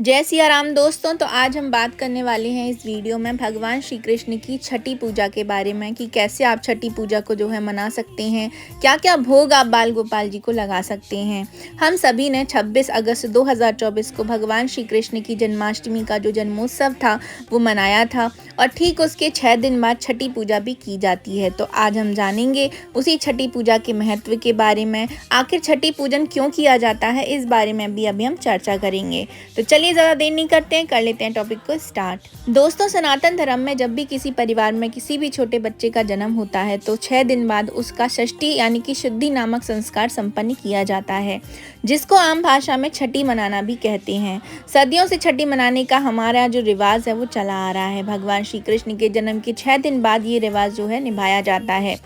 जय सिया राम दोस्तों। तो आज हम बात करने वाले हैं इस वीडियो में भगवान श्री कृष्ण की छठी पूजा के बारे में कि कैसे आप छठी पूजा को जो है मना सकते हैं, क्या क्या भोग आप बाल गोपाल जी को लगा सकते हैं। हम सभी ने 26 अगस्त 2024 को भगवान श्री कृष्ण की जन्माष्टमी का जो जन्मोत्सव था वो मनाया था और ठीक उसके 6 दिन बाद छठी पूजा भी की जाती है। तो आज हम जानेंगे उसी छठी पूजा के महत्व के बारे में, आखिर छठी पूजन क्यों किया जाता है, इस बारे में भी अभी हम चर्चा करेंगे। तो चलिए ज़्यादा देर नहीं करते हैं, कर लेते हैं टॉपिक को स्टार्ट। दोस्तों, सनातन धर्म में जब भी किसी परिवार में किसी भी छोटे बच्चे का जन्म होता है तो 6 दिन बाद उसका षष्ठी यानी कि शुद्धि नामक संस्कार संपन्न किया जाता है, जिसको आम भाषा में छठी मनाना भी कहते हैं। सदियों से छठी मनाने का हमारा जो रिवाज है वो चला आ रहा है। भगवान श्री कृष्ण के जन्म के 6 दिन बाद ये रिवाज जो है निभाया जाता है।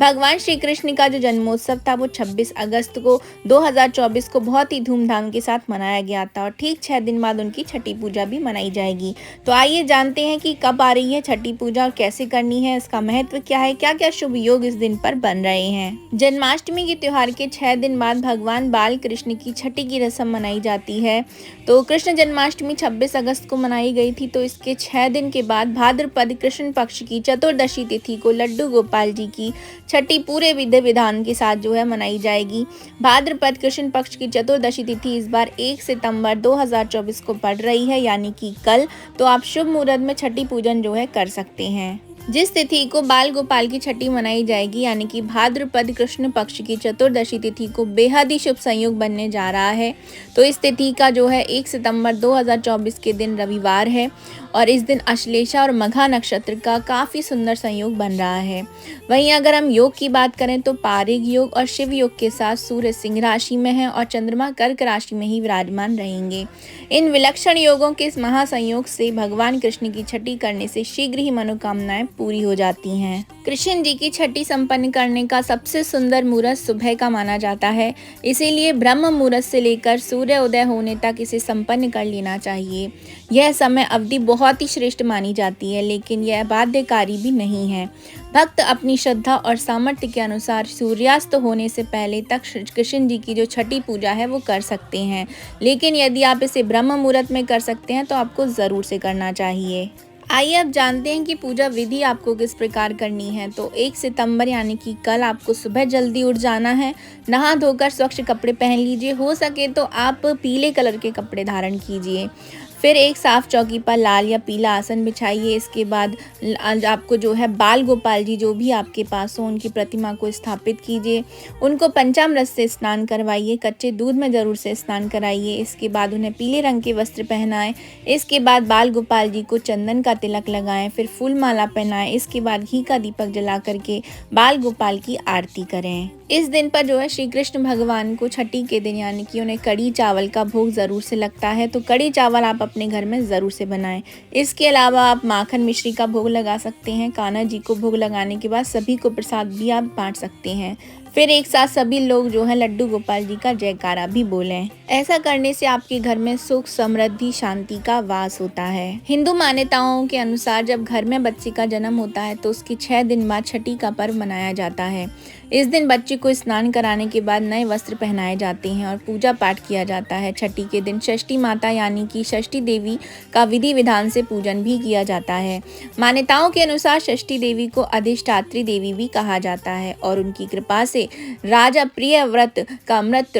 भगवान श्री कृष्ण का जो जन्मोत्सव था वो 26 अगस्त को 2024 को बहुत ही धूमधाम के साथ मनाया गया था और ठीक 6 दिन बाद उनकी छठी पूजा भी मनाई जाएगी। तो आइए जानते हैं कि कब आ रही है छठी पूजा और कैसे करनी है, इसका महत्व क्या है, क्या क्या शुभ योग इस दिन पर बन रहे हैं। जन्माष्टमी के त्योहार के 6 दिन बाद भगवान बाल कृष्ण की छठी की रस्म मनाई जाती है। तो कृष्ण जन्माष्टमी 26 अगस्त को मनाई गई थी, तो इसके 6 दिन के बाद भाद्रपद कृष्ण पक्ष की चतुर्दशी तिथि को लड्डू गोपाल जी की छठी पूरे विधि विधान के साथ जो है मनाई जाएगी। भाद्रपद कृष्ण पक्ष की चतुर्दशी तिथि इस बार 1 सितंबर 2024 को पड़ रही है, यानी कि कल। तो आप शुभ मुहूर्त में छठी पूजन जो है कर सकते हैं। जिस तिथि को बाल गोपाल की छठी मनाई जाएगी यानी कि भाद्रपद कृष्ण पक्ष की चतुर्दशी तिथि को बेहद ही शुभ संयोग बनने जा रहा है। तो इस तिथि का जो है 1 सितंबर 2024 के दिन रविवार है और इस दिन अश्लेषा और मघा नक्षत्र का काफ़ी सुंदर संयोग बन रहा है। वहीं अगर हम योग की बात करें तो पारिग योग और शिव योग के साथ सूर्य सिंह राशि में है और चंद्रमा कर्क राशि में ही विराजमान रहेंगे। इन विलक्षण योगों के इस महासंयोग से भगवान कृष्ण की छठी करने से शीघ्र ही मनोकामनाएं पूरी हो जाती हैं। कृष्ण जी की छठी संपन्न करने का सबसे सुंदर मुहूर्त सुबह का माना जाता है, इसीलिए ब्रह्म मुहूर्त से लेकर सूर्य उदय होने तक इसे संपन्न कर लेना चाहिए। यह समय अवधि बहुत ही श्रेष्ठ मानी जाती है, लेकिन यह बाध्यकारी भी नहीं है। भक्त अपनी श्रद्धा और सामर्थ्य के अनुसार सूर्यास्त होने से पहले तक कृष्ण जी की जो छठी पूजा है वो कर सकते हैं, लेकिन यदि आप इसे ब्रह्म मुहूर्त में कर सकते हैं तो आपको ज़रूर से करना चाहिए। आइए अब जानते हैं कि पूजा विधि आपको किस प्रकार करनी है। तो 1 सितंबर यानी कि कल आपको सुबह जल्दी उठ जाना है, नहा धोकर स्वच्छ कपड़े पहन लीजिए, हो सके तो आप पीले कलर के कपड़े धारण कीजिए। फिर एक साफ चौकी पर लाल या पीला आसन बिछाइए। इसके बाद आपको जो है बाल गोपाल जी जो भी आपके पास हो उनकी प्रतिमा को स्थापित कीजिए, उनको पंचामृत से स्नान करवाइए, कच्चे दूध में ज़रूर से स्नान कराइए। इसके बाद उन्हें पीले रंग के वस्त्र पहनाएं। इसके बाद बाल गोपाल जी को चंदन का तिलक लगाएं, फिर फूल माला पहनाएं। इसके बाद घी का दीपक जला करके बाल गोपाल की आरती करें। इस दिन पर जो है श्री कृष्ण भगवान को छठी के दिन यानी कि उन्हें कड़ी चावल का भोग ज़रूर से लगता है, तो कड़ी चावल आप अपने घर में ज़रूर से बनाएं। इसके अलावा आप माखन मिश्री का भोग लगा सकते हैं। कान्हा जी को भोग लगाने के बाद सभी को प्रसाद भी आप बांट सकते हैं। फिर एक साथ सभी लोग जो है लड्डू गोपाल जी का जयकारा भी बोलें। ऐसा करने से आपके घर में सुख समृद्धि शांति का वास होता है। हिंदू मान्यताओं के अनुसार जब घर में बच्चे का जन्म होता है तो उसके 6 दिन बाद छठी का पर्व मनाया जाता है। इस दिन बच्चे को स्नान कराने के बाद नए वस्त्र पहनाए जाते हैं और पूजा पाठ किया जाता है। छठी के दिन षष्ठी माता यानी कि षष्ठी देवी का विधि विधान से पूजन भी किया जाता है। मान्यताओं के अनुसार षष्ठी देवी को अधिष्ठात्री देवी भी कहा जाता है और उनकी कृपा से राजा प्रियव्रत का मृत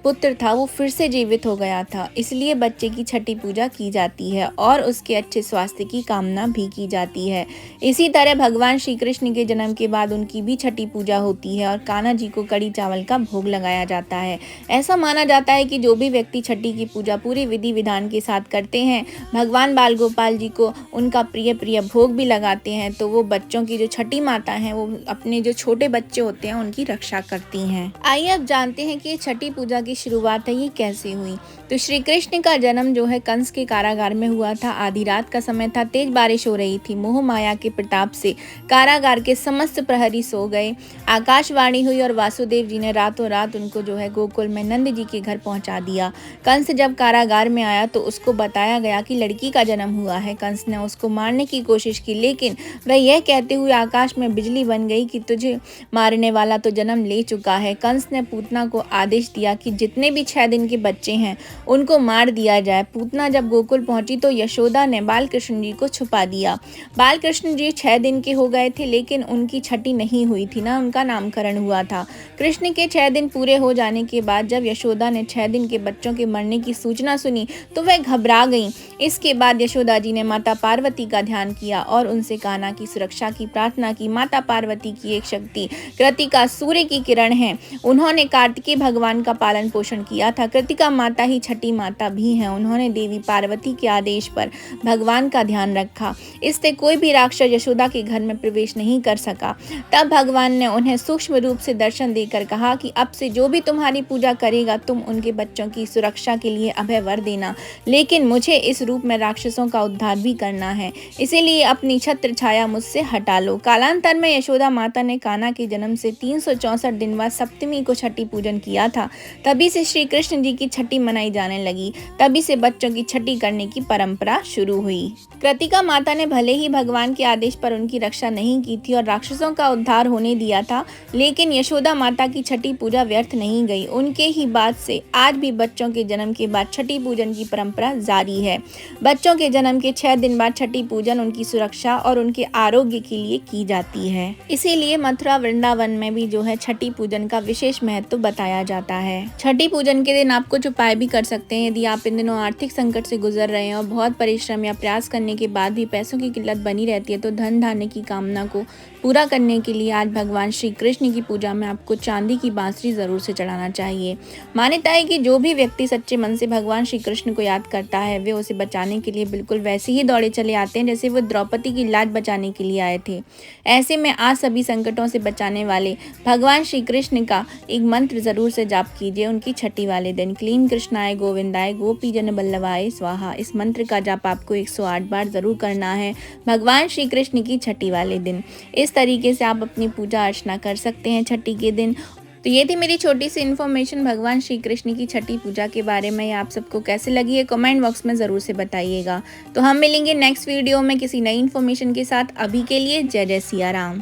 पुत्र था वो फिर से जीवित हो गया था, इसलिए बच्चे की छठी पूजा की जाती है और उसके अच्छे स्वास्थ्य की कामना भी की जाती है। इसी तरह भगवान श्री कृष्ण के जन्म के बाद उनकी भी छठी पूजा होती है और कान्हा जी को कड़ी चावल का भोग लगाया जाता है। ऐसा माना जाता है कि जो भी व्यक्ति छठी की पूजा पूरी विधि विधान के साथ करते हैं, भगवान बाल गोपाल जी को उनका प्रिय भोग भी लगाते हैं, तो वो बच्चों की जो छठी माता हैं वो अपने जो छोटे बच्चे होते हैं उनकी रक्षा करती हैं। आइए अब जानते हैं कि छठी पूजा की शुरुआत है ये कैसे हुई। तो श्री कृष्ण का जन्म जो है कंस के कारागार में हुआ था। आधी रात का समय था, तेज बारिश हो रही थी। मोह माया के प्रताप से कारागार के समस्त प्रहरी सो गए। आकाशवाणी हुई और वासुदेव जी ने रातों रात उनको जो है गोकुल में नंद जी के घर पहुंचा दिया। कंस जब कारागार में आया तो उसको बताया गया कि लड़की का जन्म हुआ है। कंस ने उसको मारने की कोशिश की, लेकिन वह यह कहते हुए आकाश में बिजली बन गई कि तुझे मारने वाला तो जन्म ले चुका है। कंस ने पूतना को आदेश दिया कि जितने भी 6 दिन के बच्चे हैं उनको मार दिया जाए। पूतना जब गोकुल पहुंची तो यशोदा ने बाल कृष्ण जी को छुपा दिया। बाल कृष्ण जी 6 दिन के हो गए थे, लेकिन उनकी छठी नहीं हुई थी ना, उनका नामकरण हुआ था। कृष्ण के 6 दिन पूरे हो जाने के बाद जब यशोदा ने 6 दिन के बच्चों के मरने की सूचना सुनी तो वह घबरा गईं। इसके बाद यशोदा जी ने माता पार्वती का ध्यान किया और उनसे कान्हा की सुरक्षा की प्रार्थना की। माता पार्वती की एक शक्ति कृतिका सूर्य की किरण है। उन्होंने कार्तिकेय भगवान का पालन पोषण किया था। कृतिका माता ही छठी माता भी हैं। उन्होंने देवी पार्वती के आदेश पर भगवान का ध्यान रखा। इससे कोई भी राक्षस यशोदा के घर में प्रवेश नहीं कर सका। तब भगवान ने उन्हें सूक्ष्म रूप से दर्शन देकर कहा कि अब से जो भी तुम्हारी पूजा करेगा तुम उनके बच्चों की सुरक्षा के लिए अभय वर देना, लेकिन मुझे इस रूप में राक्षसों का उद्धार भी करना है, इसीलिए अपनी छत्र छाया मुझसे हटा लो। कालांतर में यशोदा माता ने कान्हा के जन्म से 364 दिन बाद सप्तमी को छठी पूजन किया था। तभी से श्री कृष्ण जी की छठी मनाई जाने लगी। तभी से बच्चों की छठी करने की परंपरा शुरू हुई। कृतिका माता ने भले ही भगवान के आदेश पर उनकी रक्षा नहीं की थी और राक्षसों का उद्धार होने दिया था, लेकिन यशोदा माता की छठी पूजा व्यर्थ नहीं गई। उनके ही बाद से आज भी बच्चों के जन्म के बाद छठी पूजन की परंपरा जारी है। बच्चों के जन्म के 6 दिन बाद छठी पूजन उनकी सुरक्षा और उनके आरोग्य के लिए की जाती है। इसीलिए मथुरा वृंदावन में भी जो है छठी पूजन का विशेष महत्व बताया जाता है। छठी पूजन के दिन आप कुछ उपाय भी कर सकते हैं। यदि आप इन दिनों आर्थिक संकट से गुजर रहे हैं और बहुत परिश्रम या प्रयास करने के बाद भी पैसों की किल्लत बनी रहती है, तो धन धान्य की कामना को पूरा करने के लिए आज भगवान श्री कृष्ण की पूजा में आपको चांदी की बांसुरी जरूर से चढ़ाना चाहिए। मान्यता है कि जो भी व्यक्ति सच्चे मन से भगवान श्री कृष्ण को याद करता है वे उसे बचाने के लिए बिल्कुल वैसे ही दौड़े चले आते हैं जैसे वो द्रौपदी की लाज बचाने के लिए आए थे। ऐसे में आज सभी संकटों से बचाने वाले भगवान श्री कृष्ण का एक मंत्र जरूर से जाप कीजिए उनकी छठी वाले दिन। क्लीं कृष्णाय गोविंदाय गोपी जन बल्लभाय स्वाहा। इस मंत्र का जाप आपको 108 बार जरूर करना है भगवान श्री कृष्ण की छठी वाले दिन। इस तरीके से आप अपनी पूजा अर्चना कर सकते हैं छठी के दिन। तो ये थी मेरी छोटी सी इन्फॉर्मेशन भगवान श्री कृष्ण की छठी पूजा के बारे में। आप सबको कैसे लगी है कमेंट बॉक्स में ज़रूर से बताइएगा। तो हम मिलेंगे नेक्स्ट वीडियो में किसी नई इन्फॉर्मेशन के साथ। अभी के लिए जय जय सिया राम।